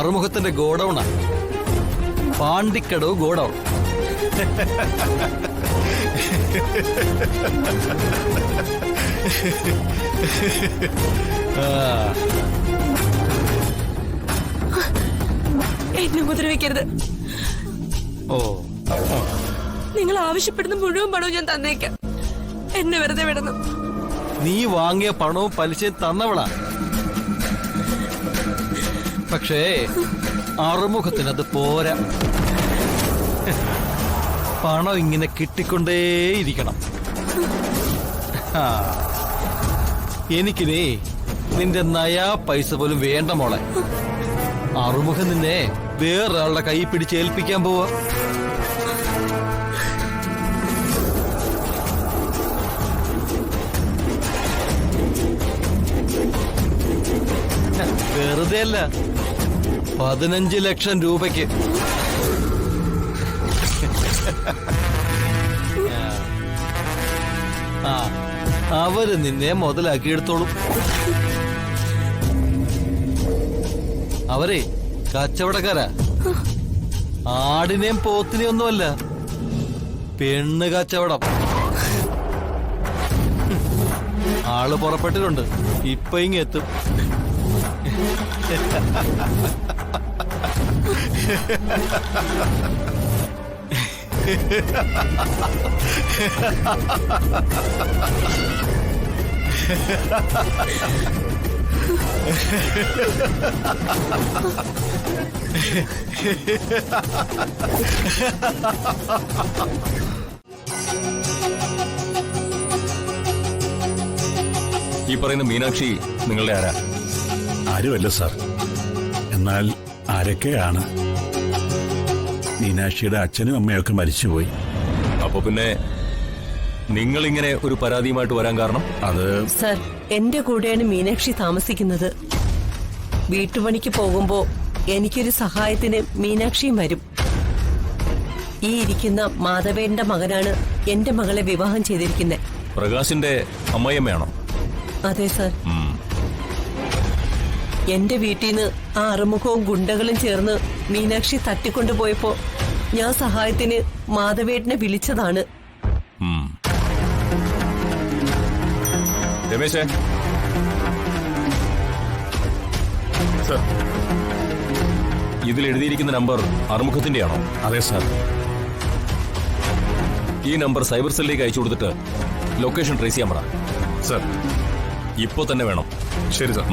അറുമുഖത്തിന്റെ ഗോഡൌണാ. Pandikadavu godown. എന്നെ ഉപദ്രവിക്കരുത്. ഓ, നിങ്ങൾ ആവശ്യപ്പെടുന്ന മുഴുവൻ പണവും ഞാൻ തന്നേക്കാം. എന്നെ വെറുതെ വിടണം. നീ വാങ്ങിയ പണവും പലിശയും തന്നവളാ. പക്ഷേ അറുമുഖത്തിനത് പോരാ. പണം ഇങ്ങനെ കിട്ടിക്കൊണ്ടേയിരിക്കണം. എനിക്കിനേ നിന്റെ നയാ പൈസ പോലും വേണ്ട മോളെ. അറുമുഖം നിന്നെ വേറൊരാളുടെ കൈ പിടിച്ചേൽപ്പിക്കാൻ പോവാ. വെറുതെ അല്ല, 15 ലക്ഷം രൂപയ്ക്ക്. അവര് നിന്നെ മുതലാക്കിയെടുത്തോളും. അവരെ കച്ചവടക്കാരാ. ആടിനെയും പോത്തിനെയും ഒന്നുമല്ല, പെണ്ണ് കച്ചവടം. ആള് പുറപ്പെട്ടിട്ടുണ്ട്, ഇപ്പൊ ഇങ്ങെത്തും. ഈ പറയുന്ന മീനാക്ഷി നിങ്ങളുടെ ആരാ? ആരുമല്ല സാർ, എന്നാൽ ആരൊക്കെയാണ്. മീനാക്ഷിയുടെ അച്ഛനും അമ്മയൊക്കെ മരിച്ചുപോയി. അപ്പൊ പിന്നെ നിങ്ങളിങ്ങനെ ഒരു പരാതിയുമായിട്ട് വരാൻ കാരണം? അത് സർ, എന്റെ കൂടെയാണ് മീനാക്ഷി താമസിക്കുന്നത്. വീട്ടുപണിക്ക് പോകുമ്പോ എനിക്കൊരു സഹായത്തിന് മീനാക്ഷിയും വരും. ഈ ഇരിക്കുന്ന മാധവേന്റെ മകനാണ് എന്റെ മകളെ വിവാഹം ചെയ്തിരിക്കുന്നത്. പ്രകാശിന്റെ അമ്മയമ്മയാണോ? അതെ സർ. എന്റെ വീട്ടിൽ നിന്ന് ആ അറുമുഖവും ഗുണ്ടകളും ചേർന്ന് മീനാക്ഷി തട്ടിക്കൊണ്ടുപോയപ്പോ ഞാൻ സഹായത്തിന് മാധവേട്ടനെ വിളിച്ചതാണ്. രമേശേ, ഇതിൽ എഴുതിയിരിക്കുന്ന നമ്പർ അറുമുഖത്തിന്റെയാണോ? അതെ സാർ. ഈ നമ്പർ സൈബർ സെല്ലിലേക്ക് അയച്ചു കൊടുത്തിട്ട് ലൊക്കേഷൻ ട്രേസ് ചെയ്യാൻ പറ. സർ, ഇപ്പോ തന്നെ വേണം. ശരി സാർ.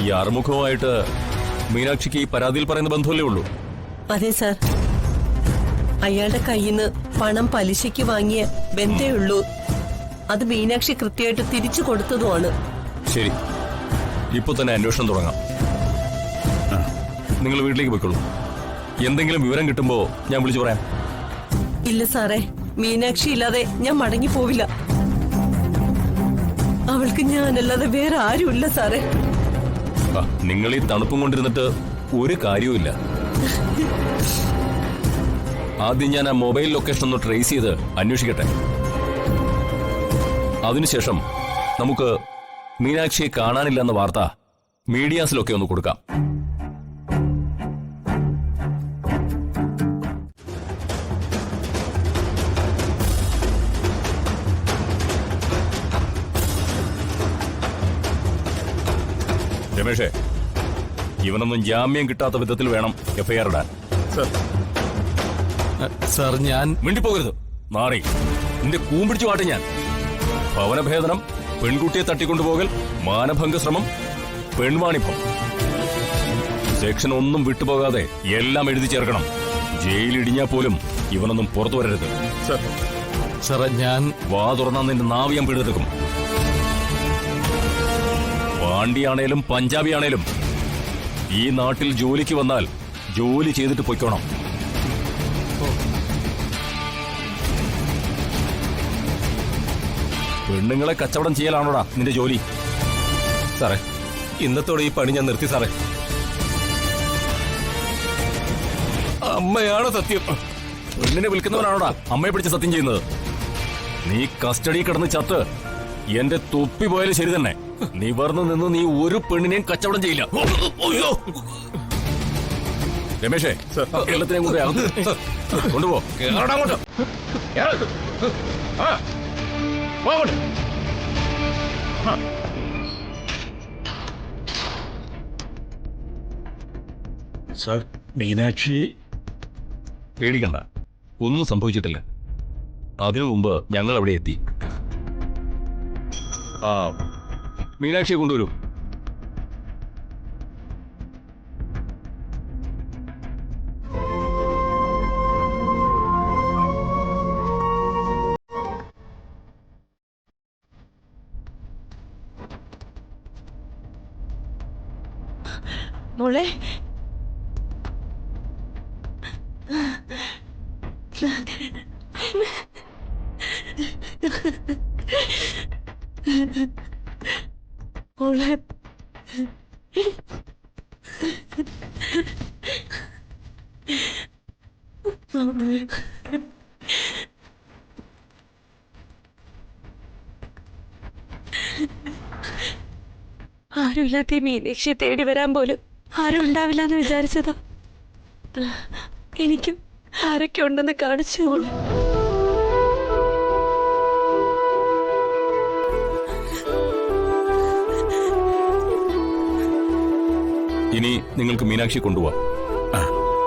ഈ അറുമുഖവുമായിട്ട് മീനാക്ഷിക്ക് ഈ പരാതിയിൽ പറയുന്ന ബന്ധമല്ലേ ഉള്ളൂ? അതെ സർ. അയാളുടെ കയ്യിൽ നിന്ന് പണം പലിശയ്ക്ക് വാങ്ങിയ ബന്ധേ ഉള്ളൂ. അത് മീനാക്ഷി കൃത്യമായിട്ട് തിരിച്ചു കൊടുത്തതുമാണ്. ശരി, ഇപ്പൊ തന്നെ അന്വേഷണം തുടങ്ങാം. നിങ്ങൾ വീട്ടിലേക്ക് പോയിക്കോളൂ. എന്തെങ്കിലും വിവരം കിട്ടുമ്പോ ഞാൻ വിളിച്ചു പറയാം. ഇല്ല സാറേ, മീനാക്ഷി ഇല്ലാതെ ഞാൻ മടങ്ങി പോവില്ല. അവൾക്ക് ഞാനല്ലാതെ വേറെ ആരുമില്ല സാറേ. നിങ്ങൾ ഈ തണുപ്പും കൊണ്ടിരുന്നിട്ട് ഒരു കാര്യവുമില്ല. ആദ്യം ഞാൻ ആ മൊബൈൽ ലൊക്കേഷൻ ഒന്ന് ട്രേസ് ചെയ്ത് അന്വേഷിക്കട്ടെ. അതിനുശേഷം നമുക്ക് മീനാക്ഷിയെ കാണാനില്ല എന്ന വാർത്ത മീഡിയാസിലൊക്കെ ഒന്ന് കൊടുക്കാം. രമേഷേ, ഇവനൊന്നും ജാമ്യം കിട്ടാത്ത വിധത്തിൽ വേണം എഫ്ഐആർ ഇടാൻ. സർ, ഞാൻ മിണ്ടിപ്പോകരുത്. നാറി, നിന്റെ കൂമ്പിടിച്ചു വാട്ടെ ഞാൻ. ഭവനഭേദനം, പെൺകുട്ടിയെ തട്ടിക്കൊണ്ടുപോകൽ, മാനഭംഗ ശ്രമം, പെൺവാണിഭം. സെക്ഷൻ ഒന്നും വിട്ടുപോകാതെ എല്ലാം എഴുതി ചേർക്കണം. ജയിലിടിഞ്ഞാൽ പോലും ഇവനൊന്നും പുറത്തു വരരുത്. സർ, ഞാൻ വാ തുറന്നാൽ നിന്റെ നാവ് ഞാൻ പിടിതെടുക്കും. പാണ്ടിയാണേലും പഞ്ചാബിയാണേലും ഈ നാട്ടിൽ ജോലിക്ക് വന്നാൽ ജോലി ചെയ്തിട്ട് പൊയ്ക്കോണം. പെണ്ണുങ്ങളെ കച്ചവടം ചെയ്യലാണോടാ നിന്റെ ജോലി? സാറേ, ഇന്നത്തോടെ ഈ പണി ഞാൻ നിർത്തി സാറേ. അമ്മയാണ് സത്യം. പെണ്ണിനെ വിൽക്കുന്നവനാണോടാ അമ്മയെ പിടിച്ച് സത്യം ചെയ്യുന്നത്? നീ കസ്റ്റഡി കിടന്ന് ചത്ത് എന്റെ തൊപ്പി പോയാലും ശരി തന്നെ. നിവർന്നു നിന്ന് നീ ഒരു പെണ്ണിനെയും കച്ചവടം ചെയ്യില്ല. അയ്യോ! രമേശേ, എല്ലാത്തിനെയും കൂടെ അകത്ത് കൊണ്ടുപോ. കേറടാ അങ്ങോട്ട്. കേറ്. ആ. പോ അങ്ങോട്ട്. സാർ മീനാക്ഷി പേടിക്കണ്ട, ഒന്നും സംഭവിച്ചിട്ടില്ല. അതിനു മുമ്പ് ഞങ്ങൾ അവിടെ എത്തി. ആ, മീനാക്ഷിയെ കൊണ്ടുവരൂ. മോളെ മോളെ ആരുമില്ലാത്ത ഈ മീനാക്ഷിയെ തേടി വരാൻ പോലും ആരും ഉണ്ടാവില്ല എന്ന് വിചാരിച്ചതാ. എനിക്കും ആരൊക്കെ ഉണ്ടെന്ന് കാണിച്ചു. ഇനി നിങ്ങൾക്ക് മീനാക്ഷി കൊണ്ടുപോവാം.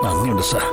നന്ദിയുണ്ട് സാർ.